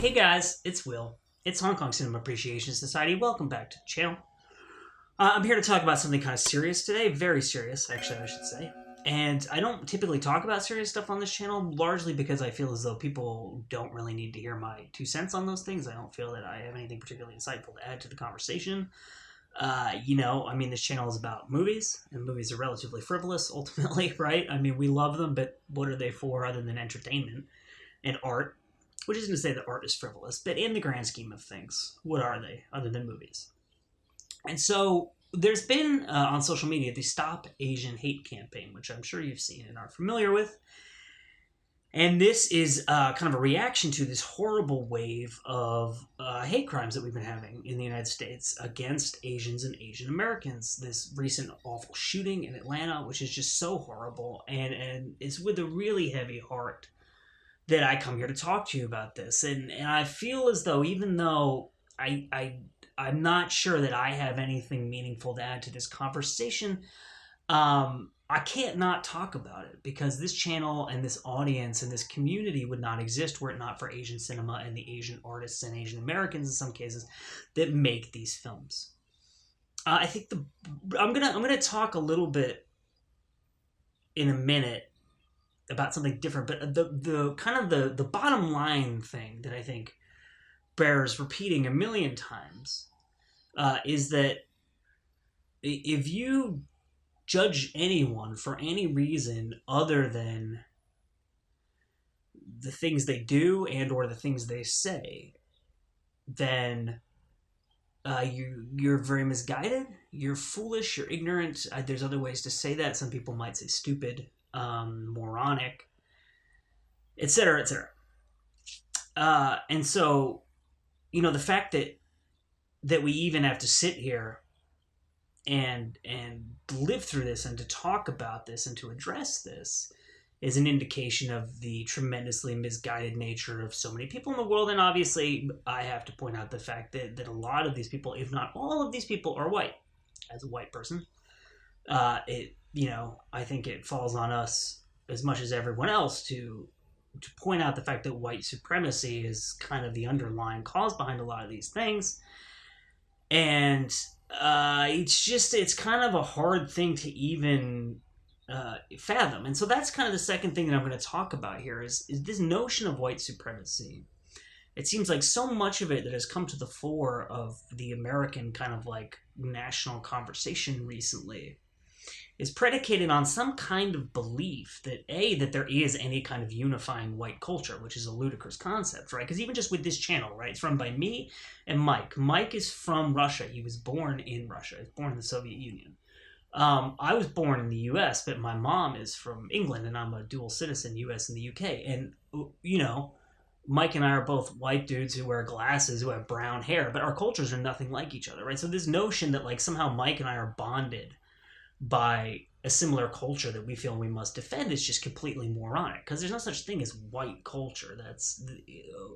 Hey guys, it's Will. It's Hong Kong Cinema Appreciation Society. Welcome back to the channel. I'm here to talk about something kind of serious today. Very serious, actually, I should say. And I don't typically talk about serious stuff on this channel, largely because I feel as though people don't really need to hear my 2 cents on those things. I don't feel that I have anything particularly insightful to add to the conversation. This channel is about movies, and movies are relatively frivolous, ultimately, right? I mean, we love them, but what are they for other than entertainment and art? Which isn't to say that art is frivolous, but in the grand scheme of things, what are they other than movies? And so there's been on social media the Stop Asian Hate campaign, which I'm sure you've seen and are familiar with. And this is kind of a reaction to this horrible wave of hate crimes that we've been having in the United States against Asians and Asian Americans. This recent awful shooting in Atlanta, which is just so horrible, and it's with a really heavy heart that I come here to talk to you about this. And I feel as though, even though I'm not sure that I have anything meaningful to add to this conversation, I can't not talk about it, because this channel and this audience and this community would not exist were it not for Asian cinema and the Asian artists and Asian Americans in some cases that make these films. I think I'm gonna talk a little bit in a minute about something different, but the bottom line thing that I think bears repeating a million times is that if you judge anyone for any reason other than the things they do and or the things they say, then you're very misguided, you're foolish, you're ignorant. There's other ways to say that. Some people might say stupid, moronic, etc., etc. And so, the fact that we even have to sit here and live through this and to talk about this and to address this is an indication of the tremendously misguided nature of so many people in the world. And obviously, I have to point out the fact that a lot of these people, if not all of these people, are white. As a white person, I think it falls on us as much as everyone else to point out the fact that white supremacy is kind of the underlying cause behind a lot of these things. And it's kind of a hard thing to even fathom. And so that's kind of the second thing that I'm going to talk about here is this notion of white supremacy. It seems like so much of it that has come to the fore of the American kind of like national conversation recently is predicated on some kind of belief that there is any kind of unifying white culture, which is a ludicrous concept, right? Because even just with this channel, right, it's run by me and Mike. Mike is from Russia. He was born in Russia. He was born in the Soviet Union. I was born in the U.S., but my mom is from England, and I'm a dual citizen, U.S. and the U.K. And, Mike and I are both white dudes who wear glasses, who have brown hair, but our cultures are nothing like each other, right? So this notion that, like, somehow Mike and I are bonded by a similar culture that we feel we must defend is just completely moronic, because there's no such thing as white culture. That's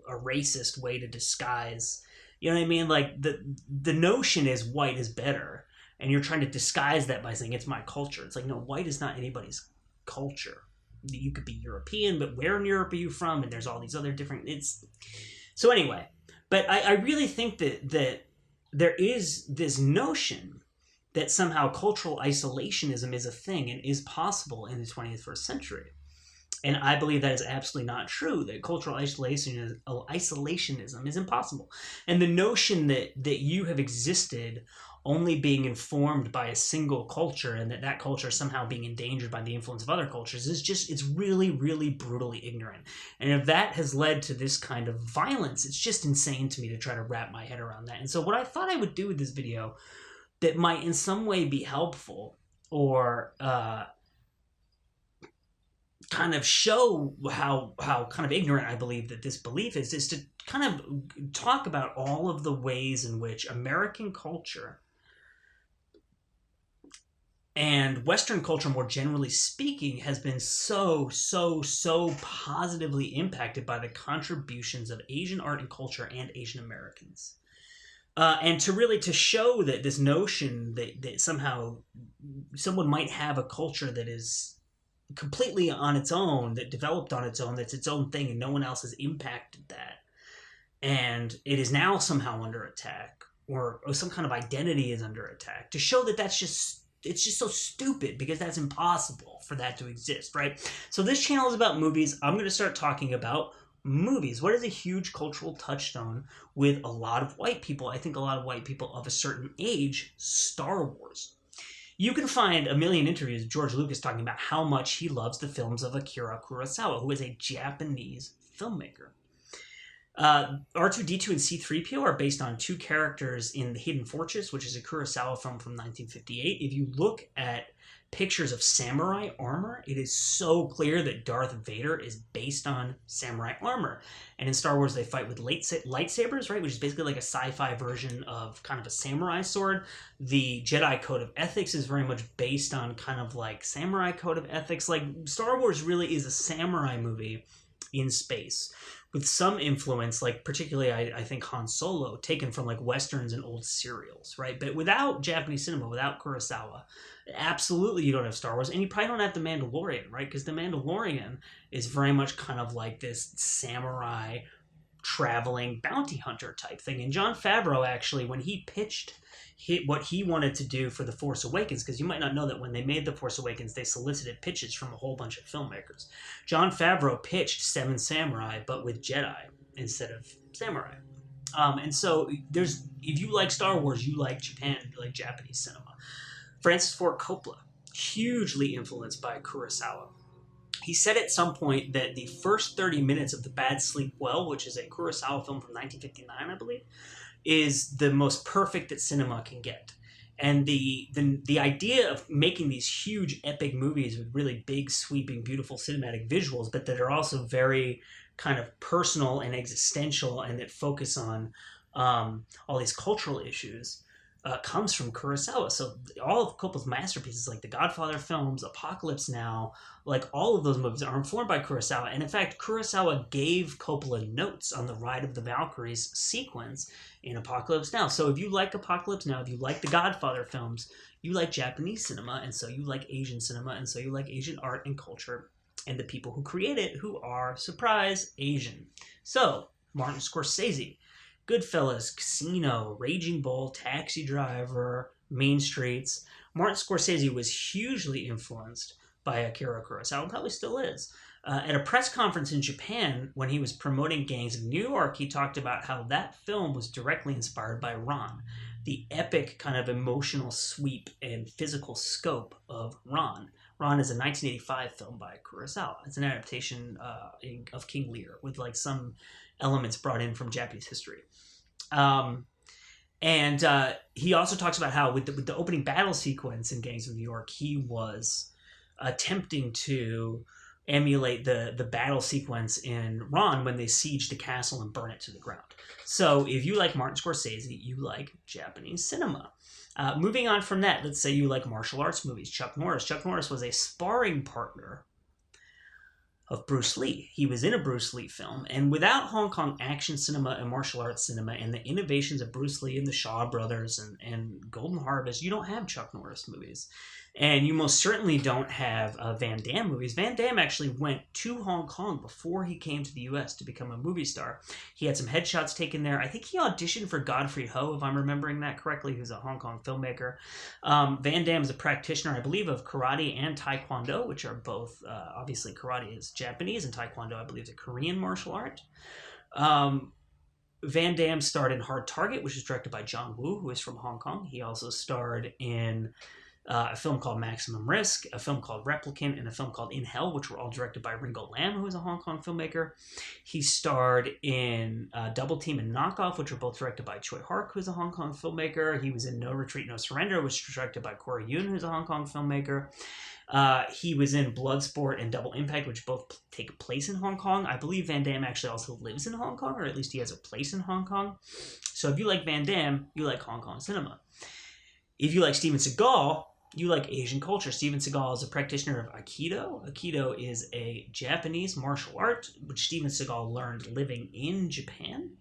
a racist way to disguise, you know what I mean? Like, the notion is white is better, and you're trying to disguise that by saying it's my culture. It's like, no, white is not anybody's culture. You could be European, but where in Europe are you from? And there's all these other different... So anyway, but I really think that there is this notion that somehow cultural isolationism is a thing and is possible in the 21st century. And I believe that is absolutely not true, that cultural isolationism is impossible. And the notion that you have existed only being informed by a single culture and that culture is somehow being endangered by the influence of other cultures it's really, really brutally ignorant. And if that has led to this kind of violence, it's just insane to me to try to wrap my head around that. And so what I thought I would do with this video that might in some way be helpful or kind of show how kind of ignorant I believe that this belief is to kind of talk about all of the ways in which American culture and Western culture, more generally speaking, has been so positively impacted by the contributions of Asian art and culture and Asian Americans. And to show that this notion that somehow someone might have a culture that is completely on its own, that developed on its own, that's its own thing, and no one else has impacted that, and it is now somehow under attack, or some kind of identity is under attack, to show that it's just so stupid, because that's impossible for that to exist, right? So this channel is about movies. I'm going to start talking about movies. What is a huge cultural touchstone with a lot of white people? I think a lot of white people of a certain age, Star Wars. You can find a million interviews of George Lucas talking about how much he loves the films of Akira Kurosawa, who is a Japanese filmmaker. R2-D2 and C-3PO are based on two characters in The Hidden Fortress, which is a Kurosawa film from 1958. If you look at pictures of samurai armor, it is so clear that Darth Vader is based on samurai armor. And in Star Wars, they fight with lightsabers, right? Which is basically like a sci-fi version of kind of a samurai sword. The Jedi Code of Ethics is very much based on kind of like samurai code of ethics. Like, Star Wars really is a samurai movie in space, with some influence, like particularly I think Han Solo, taken from like westerns and old serials, right? But without Japanese cinema, without Kurosawa, absolutely you don't have Star Wars, and you probably don't have The Mandalorian, right? Because The Mandalorian is very much kind of like this samurai traveling bounty hunter type thing. And Jon Favreau, actually, when he pitched what he wanted to do for The Force Awakens, because you might not know that when they made The Force Awakens, they solicited pitches from a whole bunch of filmmakers. Jon Favreau pitched Seven Samurai, but with Jedi instead of samurai. And so if you like Star Wars, you like Japan, you like Japanese cinema. Francis Ford Coppola, hugely influenced by Kurosawa. He said at some point that the first 30 minutes of The Bad Sleep Well, which is a Kurosawa film from 1959, I believe, is the most perfect that cinema can get. And the idea of making these huge epic movies with really big, sweeping, beautiful cinematic visuals, but that are also very kind of personal and existential, and that focus on all these cultural issues, comes from Kurosawa. So all of Coppola's masterpieces, like the Godfather films, Apocalypse Now, like all of those movies are informed by Kurosawa. And in fact, Kurosawa gave Coppola notes on the Ride of the Valkyries sequence in Apocalypse Now. So if you like Apocalypse Now, if you like the Godfather films, you like Japanese cinema, and so you like Asian cinema, and so you like Asian art and culture, and the people who create it, who are, surprise, Asian. So, Martin Scorsese, Goodfellas, Casino, Raging Bull, Taxi Driver, Mean Streets. Martin Scorsese was hugely influenced by Akira Kurosawa, and probably still is. At a press conference in Japan, when he was promoting Gangs of New York, he talked about how that film was directly inspired by Ran, the epic kind of emotional sweep and physical scope of Ran. Ran is a 1985 film by Kurosawa. It's an adaptation of King Lear, with like some elements brought in from Japanese history. And he also talks about how with the opening battle sequence in Gangs of New York, he was attempting to emulate the battle sequence in Ran when they siege the castle and burn it to the ground. So if you like Martin Scorsese, you like Japanese cinema. Moving on from that, let's say you like martial arts movies. Chuck Norris. Chuck Norris was a sparring partner of Bruce Lee. He was in a Bruce Lee film, and without Hong Kong action cinema and martial arts cinema and the innovations of Bruce Lee and the Shaw Brothers and Golden Harvest, you don't have Chuck Norris movies. And you most certainly don't have Van Damme movies. Van Damme actually went to Hong Kong before he came to the U.S. to become a movie star. He had some headshots taken there. I think he auditioned for Godfrey Ho, if I'm remembering that correctly, who's a Hong Kong filmmaker. Van Damme is a practitioner, I believe, of karate and taekwondo, which are both, obviously karate is Japanese, and taekwondo, I believe, is a Korean martial art. Van Damme starred in Hard Target, which was directed by John Woo, who is from Hong Kong. He also starred in a film called Maximum Risk, a film called Replicant, and a film called In Hell, which were all directed by Ringo Lam, who is a Hong Kong filmmaker. He starred in Double Team and Knockoff, which were both directed by Choi Hark, who is a Hong Kong filmmaker. He was in No Retreat, No Surrender, which was directed by Corey Yun, who's a Hong Kong filmmaker. He was in Bloodsport and Double Impact, which both take place in Hong Kong. I believe Van Damme actually also lives in Hong Kong, or at least he has a place in Hong Kong. So if you like Van Damme, you like Hong Kong cinema. If you like Steven Seagal, you like Asian culture. Steven Seagal is a practitioner of Aikido. Aikido is a Japanese martial art, which Steven Seagal learned living in Japan.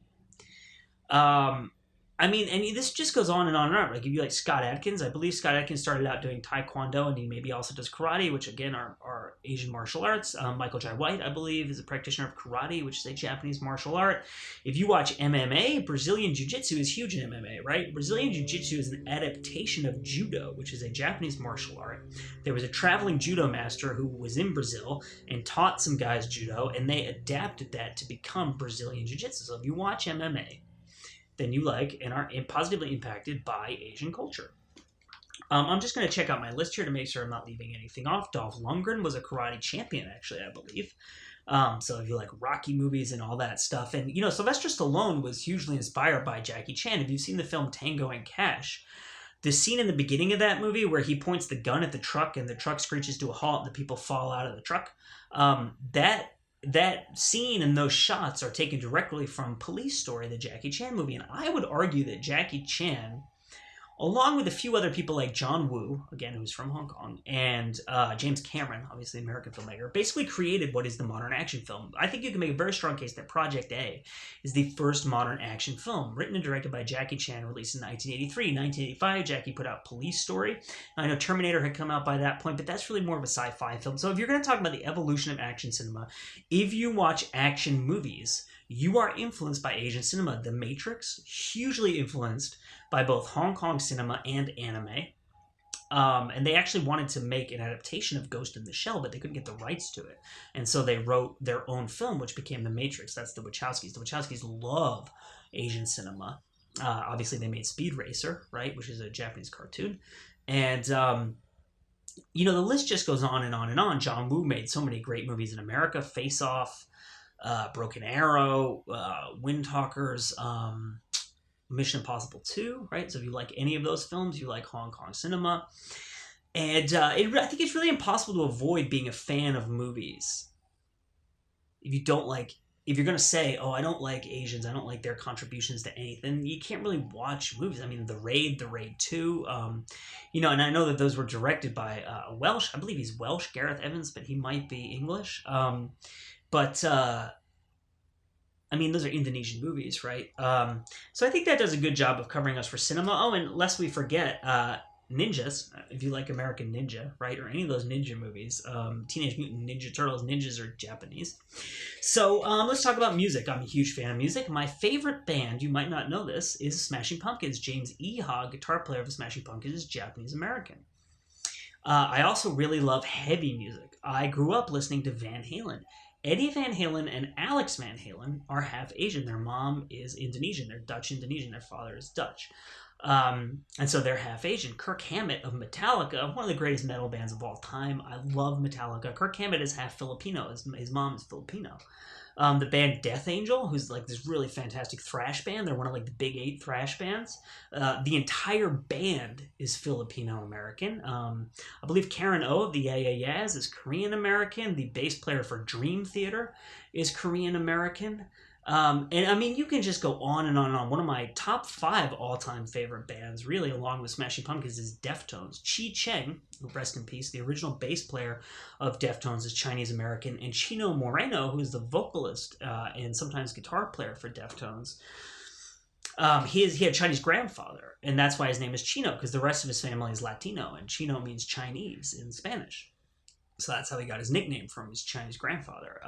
I mean, and this just goes on and on and on. Like, if you like Scott Adkins, I believe Scott Adkins started out doing Taekwondo, and he maybe also does karate, which again are Asian martial arts. Michael Jai White, I believe, is a practitioner of karate, which is a Japanese martial art. If you watch MMA, Brazilian Jiu-Jitsu is huge in MMA, right? Brazilian Jiu-Jitsu is an adaptation of Judo, which is a Japanese martial art. There was a traveling Judo master who was in Brazil and taught some guys Judo, and they adapted that to become Brazilian Jiu-Jitsu. So if you watch MMA, then you like and are positively impacted by Asian culture. I'm just going to check out my list here to make sure I'm not leaving anything off. Dolph Lundgren was a karate champion, actually, I believe. So if you like Rocky movies and all that stuff. And, you know, Sylvester Stallone was hugely inspired by Jackie Chan. If you've seen the film Tango and Cash, the scene in the beginning of that movie where he points the gun at the truck and the truck screeches to a halt and the people fall out of the truck, that scene and those shots are taken directly from Police Story, the Jackie Chan movie. And I would argue that Jackie Chan, along with a few other people like John Woo, again, who's from Hong Kong, and James Cameron, obviously American filmmaker, basically created what is the modern action film. I think you can make a very strong case that Project A is the first modern action film, written and directed by Jackie Chan, released in 1983. 1985, Jackie put out Police Story. I know Terminator had come out by that point, but that's really more of a sci-fi film. So if you're going to talk about the evolution of action cinema, if you watch action movies, you are influenced by Asian cinema. The Matrix, hugely influenced by both Hong Kong cinema and anime. And they actually wanted to make an adaptation of Ghost in the Shell, but they couldn't get the rights to it. And so they wrote their own film, which became The Matrix. That's the Wachowskis. The Wachowskis love Asian cinema. Obviously, they made Speed Racer, right, which is a Japanese cartoon. And, you know, the list just goes on and on and on. John Woo made so many great movies in America. Face Off, Broken Arrow, Wind Talkers, Mission Impossible 2, right? So if you like any of those films, you like Hong Kong cinema. And I think it's really impossible to avoid being a fan of movies. If you don't like, if you're going to say, oh, I don't like Asians, I don't like their contributions to anything, you can't really watch movies. I mean, The Raid 2, you know, and I know that those were directed by Welsh, I believe he's Welsh, Gareth Evans, but he might be English. I mean, those are Indonesian movies, right? So I think that does a good job of covering us for cinema. Oh, and lest we forget, ninjas, if you like American Ninja, right? Or any of those ninja movies. Teenage Mutant Ninja Turtles, ninjas are Japanese. So let's talk about music. I'm a huge fan of music. My favorite band, you might not know this, is Smashing Pumpkins. James Iha, guitar player of the Smashing Pumpkins, is Japanese American. I also really love heavy music. I grew up listening to Van Halen. Eddie Van Halen and Alex Van Halen are half Asian. Their mom is Indonesian. They're Dutch Indonesian. Their father is Dutch. And so they're half Asian. Kirk Hammett of Metallica, one of the greatest metal bands of all time. I love Metallica. Kirk Hammett is half Filipino. His mom is Filipino. The band Death Angel, who's like this really fantastic thrash band. They're one of like the big 8 thrash bands. The entire band is Filipino-American. I believe Karen O of the Yeah Yeah Yeahs is Korean-American. The bass player for Dream Theater is Korean-American. And I mean, you can just go on and on and on. One of my top 5 all-time favorite bands, really, along with Smashing Pumpkins, is Deftones. Chi Cheng, who rest in peace, the original bass player of Deftones, is Chinese-American. And Chino Moreno, who is the vocalist and sometimes guitar player for Deftones, he had a Chinese grandfather, and that's why his name is Chino, because the rest of his family is Latino, and Chino means Chinese in Spanish. So that's how he got his nickname, from his Chinese grandfather.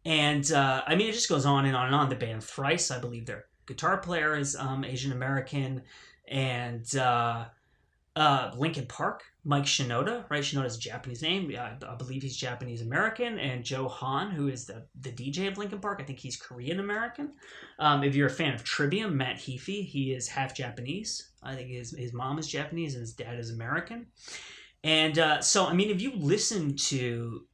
And I mean, it just goes on and on and on. The band Thrice, I believe their guitar player is Asian American. And Linkin Park, Mike Shinoda, right? Shinoda's a Japanese name. I believe he's Japanese American. And Joe Hahn, who is the DJ of Linkin Park, I think he's Korean American. If you're a fan of trivia, Matt Heafy, he is half Japanese. I think his mom is Japanese and his dad is American. And so, I mean, if you listen to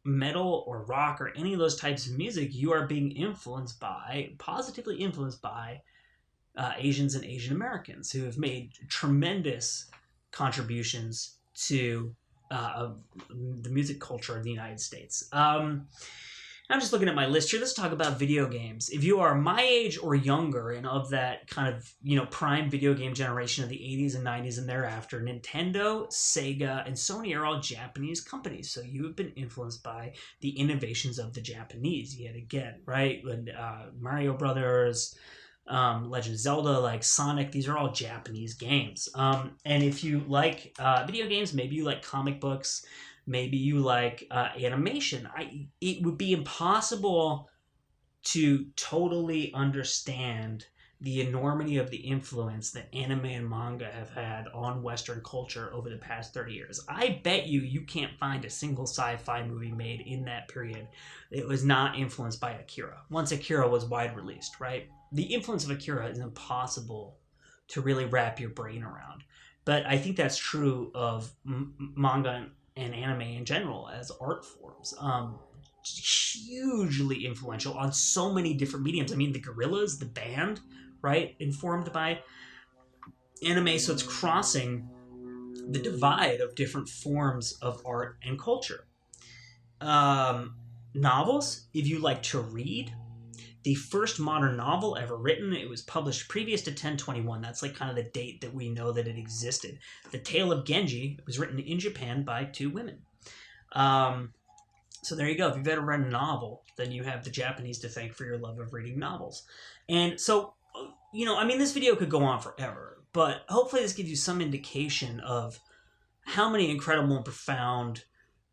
metal or rock or any of those types of music, you are being positively influenced by Asians and Asian Americans who have made tremendous contributions to the music culture of the United States. I'm just looking at my list here. Let's talk about video games. If you are my age or younger and of that kind of, you know, prime video game generation of the 80s and 90s and thereafter, Nintendo, Sega, and Sony are all Japanese companies. So you have been influenced by the innovations of the Japanese yet again, right? When Mario Brothers, Legend of Zelda, like Sonic. These are all Japanese games. And if you like video games, maybe you like comic books, maybe you like animation. It would be impossible to totally understand the enormity of the influence that anime and manga have had on Western culture over the past 30 years. I bet you can't find a single sci-fi movie made in that period that was not influenced by Akira. Once Akira was wide released, right? The influence of Akira is impossible to really wrap your brain around. But I think that's true of manga and anime in general as art forms. Hugely influential on so many different mediums. I mean, the Gorillaz, the band, right, informed by anime, so it's crossing the divide of different forms of art and culture. Novels, if you like to read, the first modern novel ever written, it was published previous to 1021. That's like kind of the date that we know that it existed. The Tale of Genji was written in Japan by 2 women. So there you go. If you've ever read a novel, then you have the Japanese to thank for your love of reading novels. And so, this video could go on forever, but hopefully this gives you some indication of how many incredible and profound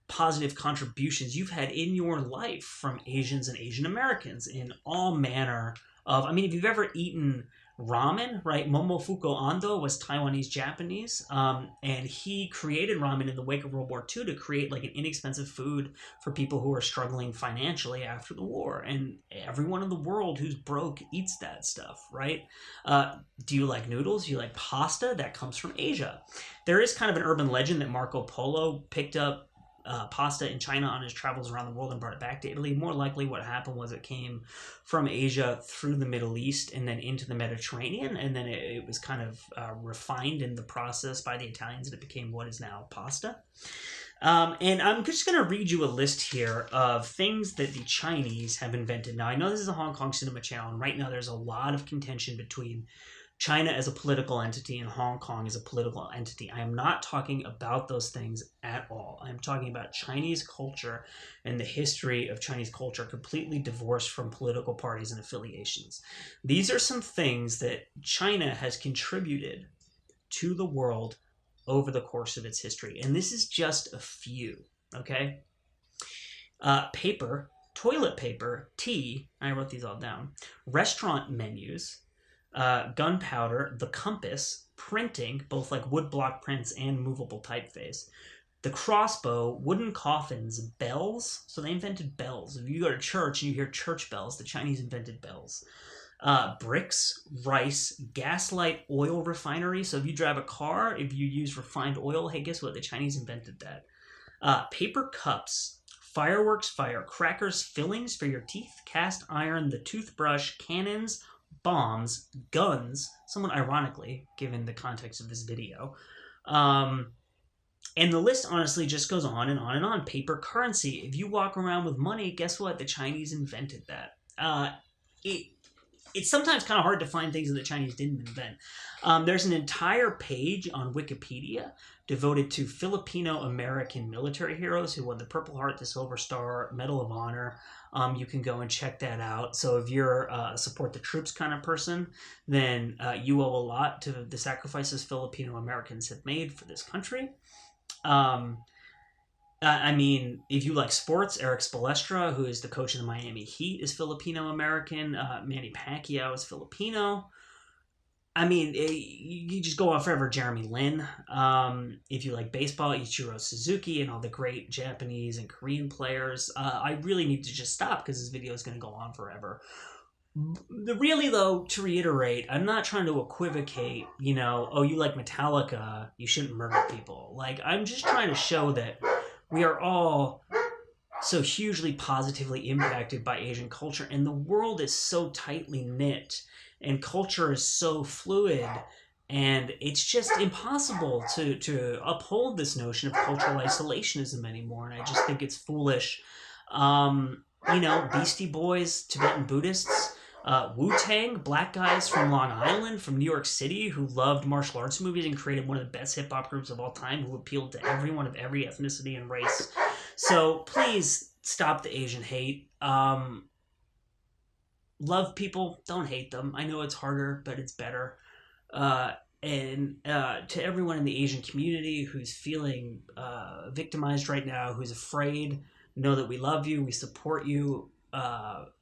positive contributions you've had in your life from Asians and Asian Americans in all manner of, if you've ever eaten ramen, right? Momofuku Ando was Taiwanese Japanese, and he created ramen in the wake of World War II to create like an inexpensive food for people who are struggling financially after the war. And everyone in the world who's broke eats that stuff, right? Do you like noodles? Do you like pasta? That comes from Asia. There is kind of an urban legend that Marco Polo picked up pasta in China on his travels around the world and brought it back to Italy. More likely what happened was it came from Asia through the Middle East and then into the Mediterranean, and then it was kind of refined in the process by the Italians, and it became what is now pasta. And I'm just going to read you a list here of things that the Chinese have invented. Now, I know this is a Hong Kong cinema channel, and right now there's a lot of contention between China as a political entity and Hong Kong as a political entity. I am not talking about those things at all. I'm talking about Chinese culture and the history of Chinese culture completely divorced from political parties and affiliations. These are some things that China has contributed to the world over the course of its history. And this is just a few, okay? Paper, toilet paper, tea, I wrote these all down, restaurant menus, gunpowder, the compass, printing, both like woodblock prints and movable typeface, the crossbow, wooden coffins, bells. So they invented bells. If you go to church and you hear church bells, the Chinese invented bells. Bricks, rice, gaslight, oil refinery. So if you drive a car, if you use refined oil, hey, guess what? The Chinese invented that. Paper cups, fireworks, firecrackers, fillings for your teeth, cast iron, the toothbrush, cannons, bombs, guns, somewhat ironically, given the context of this video. And the list honestly just goes on and on and on. Paper currency. If you walk around with money, guess what? The Chinese invented that. It's sometimes kind of hard to find things that the Chinese didn't invent. There's an entire page on Wikipedia devoted to Filipino-American military heroes who won the Purple Heart, the Silver Star, Medal of Honor. You can go and check that out. So if you're a support the troops kind of person, then you owe a lot to the sacrifices Filipino-Americans have made for this country. If you like sports, Eric Spoelstra, who is the coach of the Miami Heat, is Filipino-American. Manny Pacquiao is Filipino. You just go on forever. Jeremy Lin. If you like baseball, Ichiro Suzuki and all the great Japanese and Korean players. I really need to just stop because this video is going to go on forever. Really, though, to reiterate, I'm not trying to equivocate, you like Metallica, you shouldn't murder people. I'm just trying to show that we are all so hugely positively impacted by Asian culture, and the world is so tightly knit, and culture is so fluid, and it's just impossible to uphold this notion of cultural isolationism anymore, and I just think it's foolish. Beastie Boys, Tibetan Buddhists, Wu-Tang, black guys from Long Island, from New York City, who loved martial arts movies and created one of the best hip-hop groups of all time, who appealed to everyone of every ethnicity and race. So please stop the Asian hate. love people, don't hate them. I know it's harder, but it's better. And to everyone in the Asian community who's feeling victimized right now, who's afraid, know that we love you, we support you.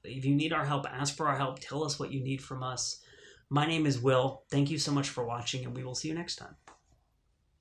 If you need our help, ask for our help. Tell us what you need from us. My name is Will. Thank you so much for watching, and we will see you next time.